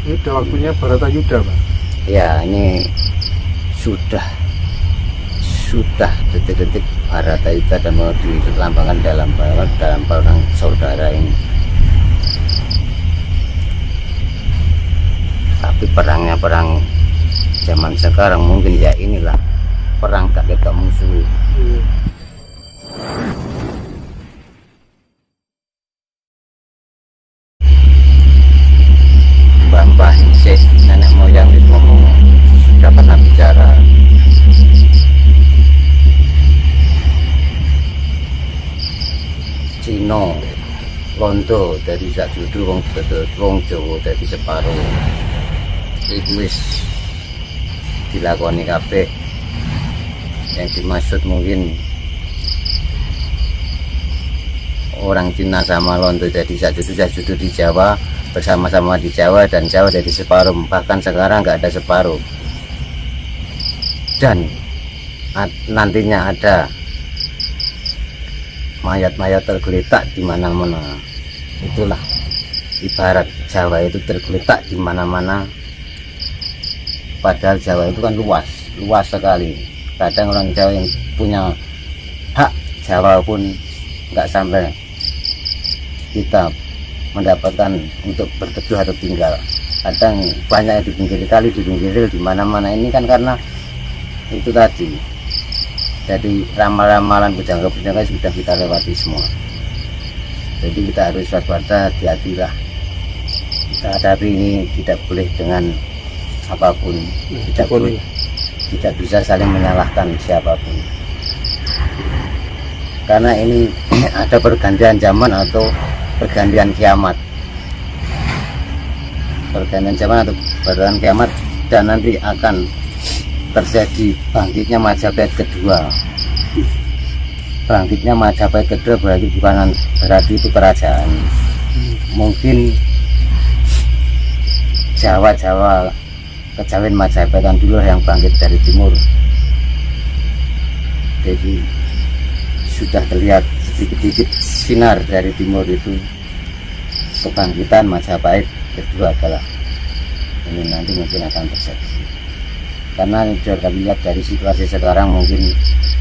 Ini udah waktunya Baratayuda, Pak. Ya, ini sudah detik-detik Baratayuda dan mau dilambangkan dalam perang saudara ini. Tapi perangnya perang zaman sekarang mungkin ya inilah perang kakek musuh. Mbah Hinsik, nenek moyang itu ngomong sudah pernah bicara. Cino londo dari sak judu wong Jawa dari separuh. Iku wis dilakoni kabeh. Yang dimaksud mungkin orang Cina sama londo jadi sak judu di Jawa, bersama-sama di Jawa, dan Jawa jadi separuh, bahkan sekarang nggak ada separuh. Dan nantinya ada mayat-mayat tergeletak di mana-mana. Itulah ibarat Jawa itu tergeletak di mana-mana. Padahal Jawa itu kan luas sekali. Kadang orang Jawa yang punya hak Jawa pun nggak sampai kita mendapatkan untuk berteduh atau tinggal. Kadang banyak yang di pinggir kali, di pinggir di mana-mana. Ini kan karena itu tadi. Jadi ramalan-ramalan pujangga-pujangga sudah kita lewati semua. Jadi kita harus waspada, hati-hatilah. Kita hadapi ini tidak boleh dengan apapun, tidak bisa saling menyalahkan siapapun. Karena ini ada pergantian zaman atau pergantian kiamat. Pergantian zaman atau pergantian kiamat, dan nanti akan terjadi bangkitnya Majapahit kedua. Bangkitnya Majapahit kedua berarti itu kerajaan. Mungkin Jawa kejawen Majapahit dulu yang bangkit dari timur. Jadi sudah terlihat sedikit-sedikit sinar dari timur itu. Kebangkitan Majapahit kedua adalah ini nanti mungkin akan terjadi. Karena sudah lihat dari situasi sekarang, mungkin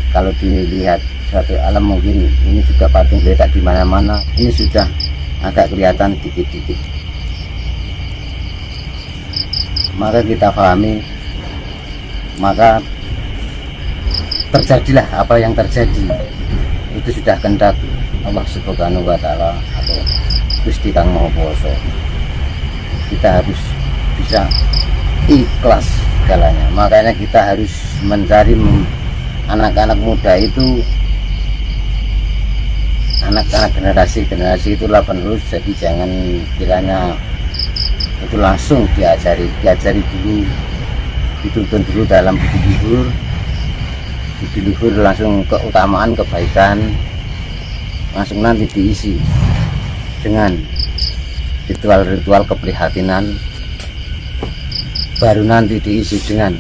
kalau dilihat suatu alam mungkin ini juga patung geletak di mana-mana. Ini sudah agak kelihatan dikit-dikit. Maka kita pahami, maka terjadilah apa yang terjadi. Itu sudah kehendak Allah Subhanahu wa Ta'ala atau Gusti Kang Maha Kuwasa. Kita harus bisa ikhlas segalanya. Makanya kita harus mencari anak-anak muda itu, anak-anak generasi itulah penerus. Jadi jangan kiranya itu langsung diajari dulu, dituntun dulu dalam budi luhur, langsung keutamaan kebaikan, langsung nanti diisi dengan ritual keprihatinan, baru nanti diisi dengan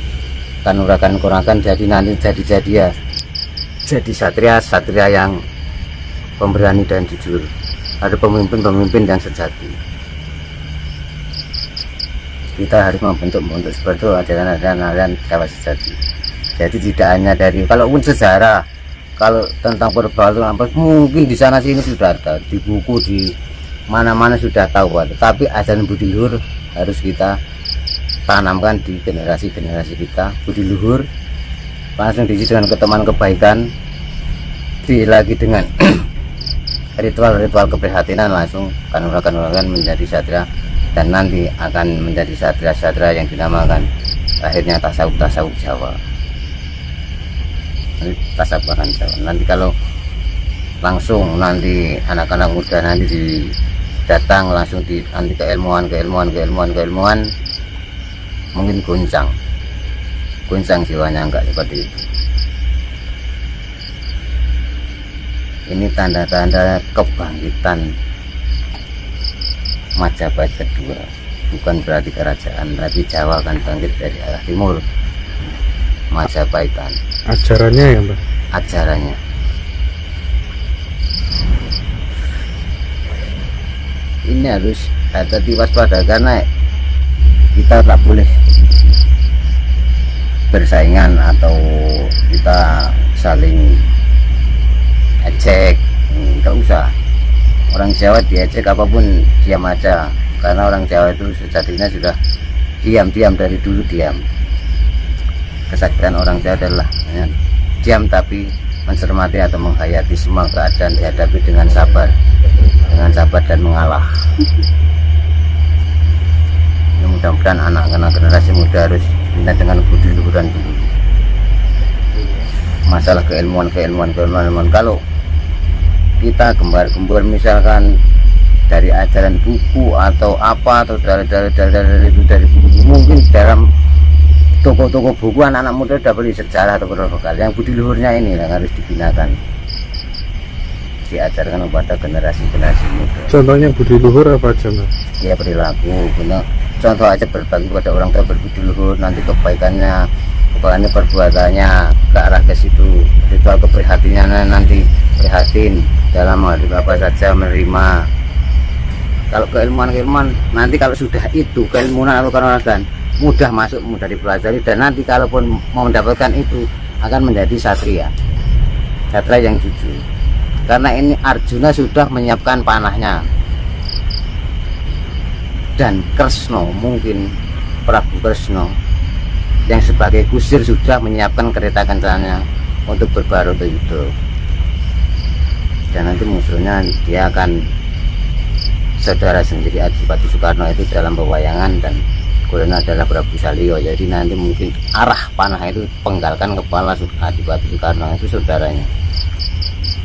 kanuragan, jadi nanti jadi satria yang pemberani dan jujur. Ada pemimpin yang sejati. Kita harus membentuk seperti itu ajaran Jawa sejati. Jadi tidak hanya dari, kalaupun sejarah, kalau tentang perbal mungkin di sana sini sudah ada, di buku di mana-mana sudah tahu, tapi ajaran budi luhur harus kita tanamkan di generasi kita. Budi luhur langsung diisi dengan keteman kebaikan, lagi dengan ritual keprihatinan, langsung kanuragan menjadi satria, dan nanti akan menjadi satria yang dinamakan akhirnya tasawuf Jawa. Tasawuf Jawa. Nanti kalau langsung nanti anak-anak muda nanti datang langsung nanti keilmuan mungkin goncang jiwanya, enggak seperti itu. Ini tanda-tanda kebangkitan Majapahit kedua. Bukan berarti kerajaan, berarti Jawa akan bangkit dari arah timur. Majapahitan. Ajarannya ya, Mbak? Ajarannya. Ini harus hati-hati waspada, karena kita tak boleh bersaingan atau kita saling ejek, nggak usah. Orang Jawa diejek apapun diam aja, karena orang Jawa itu sejatinya sudah diam dari dulu diam. Kesaktian orang Jawa adalah ya, diam tapi mencermati atau menghayati semua keadaan dihadapi dengan sabar dan mengalah. Ya, mudah-mudahan anak-anak generasi muda harus bina dengan budi luhuran dulu. Masalah keilmuan kalau kita gembar-gembor misalkan dari ajaran buku atau apa atau dari buku, mungkin dalam toko-toko buku anak-anak muda sudah beli sejarah atau bekal yang budi luhurnya ini yang harus dibinakan, diajarkan kepada generasi muda. Contohnya budi luhur apa aja, Mas? Ya perilaku, benar. Contoh aja berbagi kepada orang tua berbudi luhur, nanti kebaikannya perbuatannya ke arah ke situ. Ritual keprihatinannya nanti prihatin dalam apa saja menerima. Kalau keilmuan nanti kalau sudah itu keilmuan atau kanuragan mudah masuk, mudah dipelajari, dan nanti kalaupun mau mendapatkan itu akan menjadi satria yang jujur. Karena ini Arjuna sudah menyiapkan panahnya, dan Kresna, mungkin Prabu Kresna yang sebagai kusir sudah menyiapkan kereta kencananya untuk berbaroto itu. Dan nanti musuhnya dia akan saudara sendiri, Adipati Soekarno itu dalam pewayangan, dan kemudian adalah Prabu Salyo. Jadi nanti mungkin arah panah itu penggalkan kepala Adipati Soekarno itu saudaranya.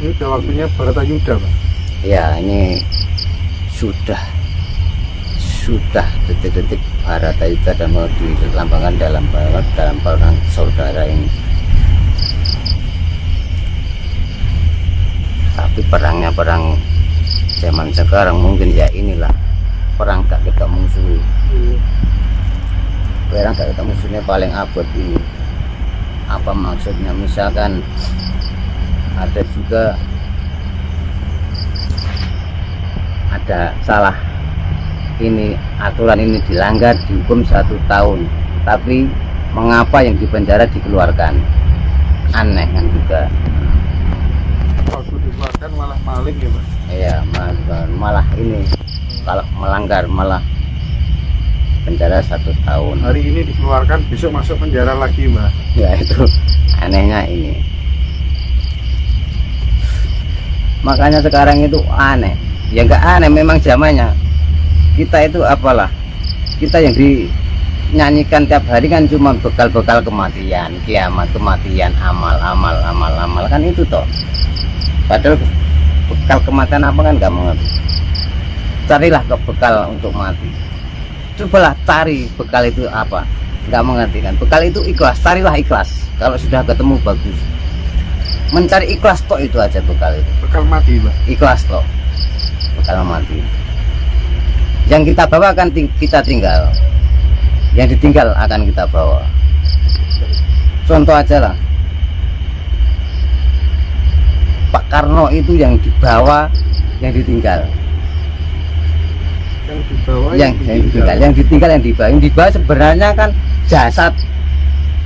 Ini udah waktunya Baratayuda, Pak. Ya, ini sudah detik-detik Baratayuda dan mau dilambangkan dalam perang saudara ini. Tapi perangnya perang zaman sekarang mungkin ya inilah perang gak kita musuh. Perang gak kita musuhnya paling abad ini. Apa maksudnya? Misalkan ada juga ada salah, ini aturan ini dilanggar dihukum 1 tahun, tapi mengapa yang di penjara dikeluarkan? Aneh kan juga. Waktu dikeluarkan malah maling ya, Pak? Iya, malah ini kalau melanggar malah penjara 1 tahun. Hari ini dikeluarkan, besok masuk penjara lagi, Mbak. Ya itu anehnya ini. Makanya sekarang itu aneh. Ya enggak aneh, memang zamannya. Kita itu apalah, kita yang dinyanyikan tiap hari kan cuma bekal-bekal kematian, kiamat, kematian, amal kan itu toh. Padahal bekal kematian apa kan nggak mengerti. Carilah ke bekal untuk mati. Cobalah cari bekal itu apa, nggak mengerti kan. Bekal itu ikhlas, carilah ikhlas. Kalau sudah ketemu bagus. Mencari ikhlas toh, itu aja bekal itu. Bekal mati, Pak. Ikhlas toh, bekal mati. Yang kita bawa akan kita tinggal, yang ditinggal akan kita bawa. Contoh aja lah, Pak Karno itu yang dibawa, yang ditinggal. Yang dibawa, yang ditinggal, yang dibawa sebenarnya kan jasad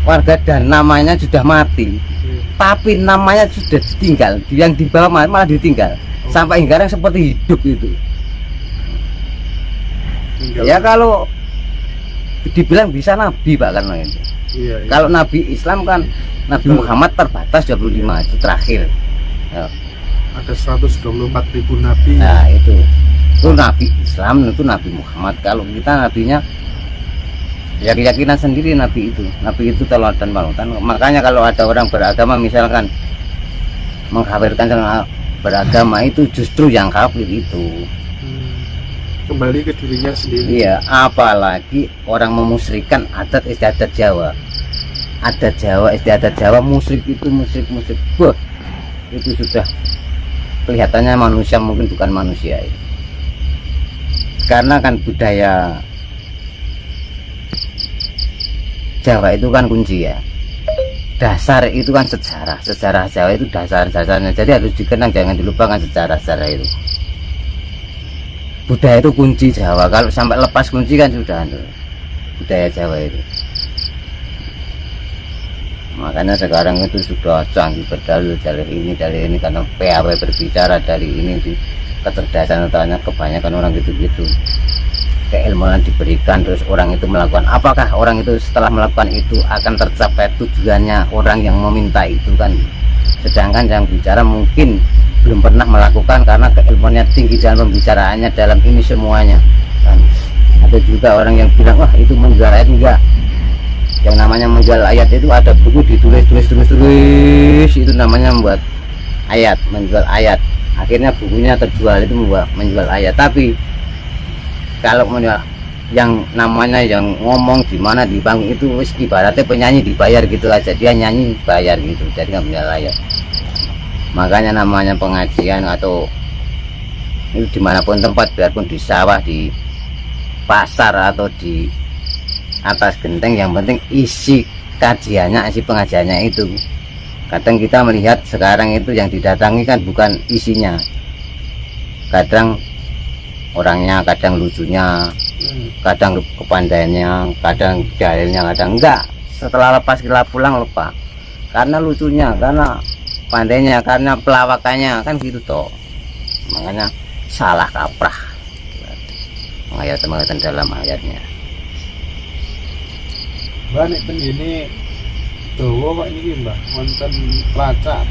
warga dan namanya sudah mati, tapi namanya sudah ditinggal. Yang dibawa malah ditinggal, sampai hingga seperti hidup itu. Ya kalau dibilang bisa nabi, Pak Karno itu. Iya. Kalau nabi Islam kan Nabi Muhammad terbatas 25 itu terakhir. Ya. Ada 124.000 nabi. Nah itu nabi Islam, itu Nabi Muhammad. Kalau kita nabinya ya keyakinan sendiri, nabi itu teladan panutan. Makanya kalau ada orang beragama misalkan mengkafirkan beragama, itu justru yang kafir itu. Kembali ke dirinya sendiri. Iya, apalagi orang memusyrikan adat istiadat Jawa. Adat Jawa, istiadat Jawa, musyrik itu musyrik. Wah, itu sudah kelihatannya manusia mungkin bukan manusia itu. Karena kan budaya Jawa itu kan kunci ya. Dasar itu kan sejarah Jawa itu dasarnya. Jadi harus dikenang, jangan dilupakan sejarah itu. Budaya itu kunci Jawa. Kalau sampai lepas kunci kan sudah budaya Jawa itu. Makanya sekarang itu sudah canggih berdalil dari ini karena PAW berbicara dari ini di kecerdasan otaknya kebanyakan orang gitu-gitu. Keilmuan diberikan terus orang itu melakukan, apakah orang itu setelah melakukan itu akan tercapai tujuannya orang yang meminta itu kan. Sedangkan yang bicara mungkin belum pernah melakukan karena keilmuannya tinggi dalam pembicaraannya dalam ini semuanya kan. Ada juga orang yang bilang wah itu menjual ayat, enggak. Yang namanya menjual ayat itu ada buku ditulis itu namanya membuat ayat, menjual ayat. Akhirnya bukunya terjual, itu menjual ayat. Tapi kalau menjual yang namanya yang ngomong di mana di panggung itu wis ibaratnya penyanyi dibayar gitu aja, dia nyanyi bayar gitu, jadi nggak menjual ayat. Makanya namanya pengajian atau itu dimanapun tempat, biarpun di sawah, di pasar atau di atas genteng, yang penting isi kajiannya, isi pengajiannya itu. Kadang kita melihat sekarang itu yang didatangi kan bukan isinya, kadang orangnya, kadang lucunya, kadang kepandaiannya, kadang jahilnya, kadang enggak. Setelah lepas kita pulang lupa karena lucunya, karena pandainya, karena pelawakannya kan gitu toh. Makanya salah kaprah ayat-ayat dalam ayatnya. Mbak nek ten gini dawa Pak niki Mbah wonten pelacak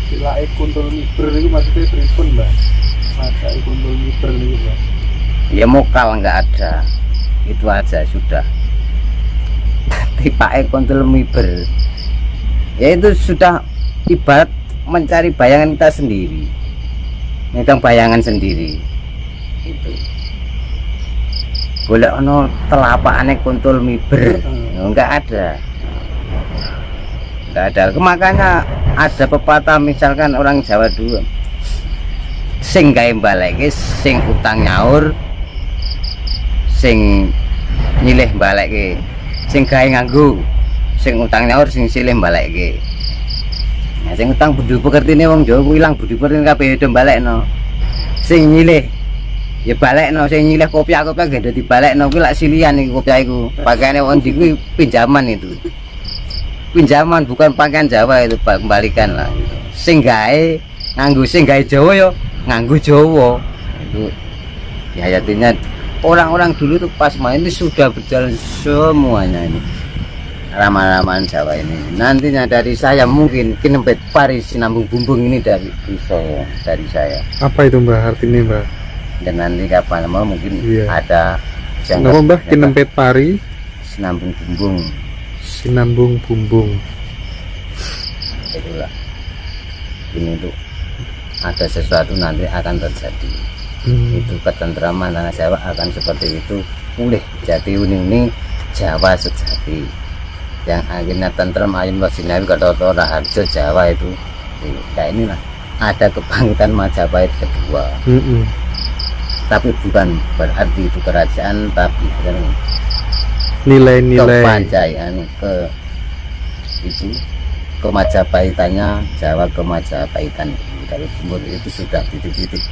silake kuntul miber niku maksudnya pripun Mbah? Pelacak kuntul miber niku Mbah. Ya mokal nggak ada, itu aja sudah. Tipake kuntul miber ya itu sudah ibarat mencari bayangan kita sendiri, megang bayangan sendiri itu. Boleh ono telapakane kuntul miber, enggak ada. Makanya ada pepatah, misalkan orang Jawa dulu, sing gawe balekke sing utang nyaur, sing nyilih balekke, sing gawe nganggo, sing utang nyaur, sing silih balekke. Nah, sing utang budi pekertine wong Jawa kuwi ilang budi pekertine kabeh do balekno. Sing nyilih ya balekno, sing nyilih kopiah-kopiah gede dibalekno kuwi lak silian iki kopiah iku. Pakaiane wong ndi kuwi pinjaman itu. Pinjaman bukan pakaian Jawa itu, Pak, kembalikan lah gitu. Sing gawe nganggo, sing gawe Jawa ya nganggo Jawa. Itu ya artinya orang-orang dulu tuh pas main itu sudah berjalan semuanya ini. Ramalan Jawa ini nantinya dari saya mungkin kinempet Paris sinambung bumbung ini dari saya. Apa itu Mbah artinya Mbah? Dan nanti kapan mau mungkin ada nama Mbah kinempet pari sinambung bumbung. Sinambung bumbung. Itulah ini tuh ada sesuatu nanti akan terjadi. Itu ketentraman tanah Jawa akan seperti itu, pulih jati uning Jawa sejati yang akhirnya tentram ayam wasinawi kata Raharjo Jawa itu kayak inilah ada kebangkitan Majapahit kedua. Tapi bukan berarti itu kerajaan, tapi nilai-nilai kepanjaian itu ke Majapahitannya, Jawa ke Majapahitan dari timur itu sudah titik-titik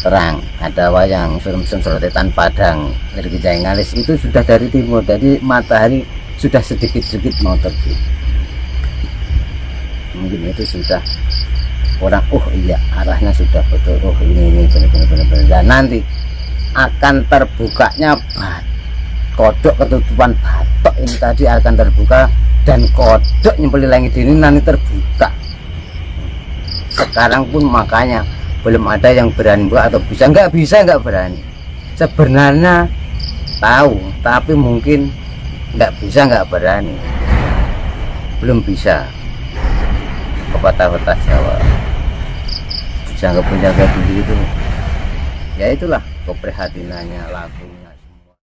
terang. Ada wayang surum-surum sorotetan Padang dari Kijai Ngalis itu sudah dari timur, jadi matahari sudah sedikit-sedikit mau terbit. Mungkin itu sudah orang iya arahnya sudah betul, ini benar-benar. Dan nanti akan terbukanya kodok ketutupan batok ini tadi akan terbuka, dan kodok nyempeli langit ini nanti terbuka. Sekarang pun makanya belum ada yang berani atau bisa nggak berani. Sebenarnya tahu, tapi mungkin nggak berani, belum bisa. Pepatah-pepatah Jawa jaga penjaga diri itu ya itulah keprihatinannya lakunya.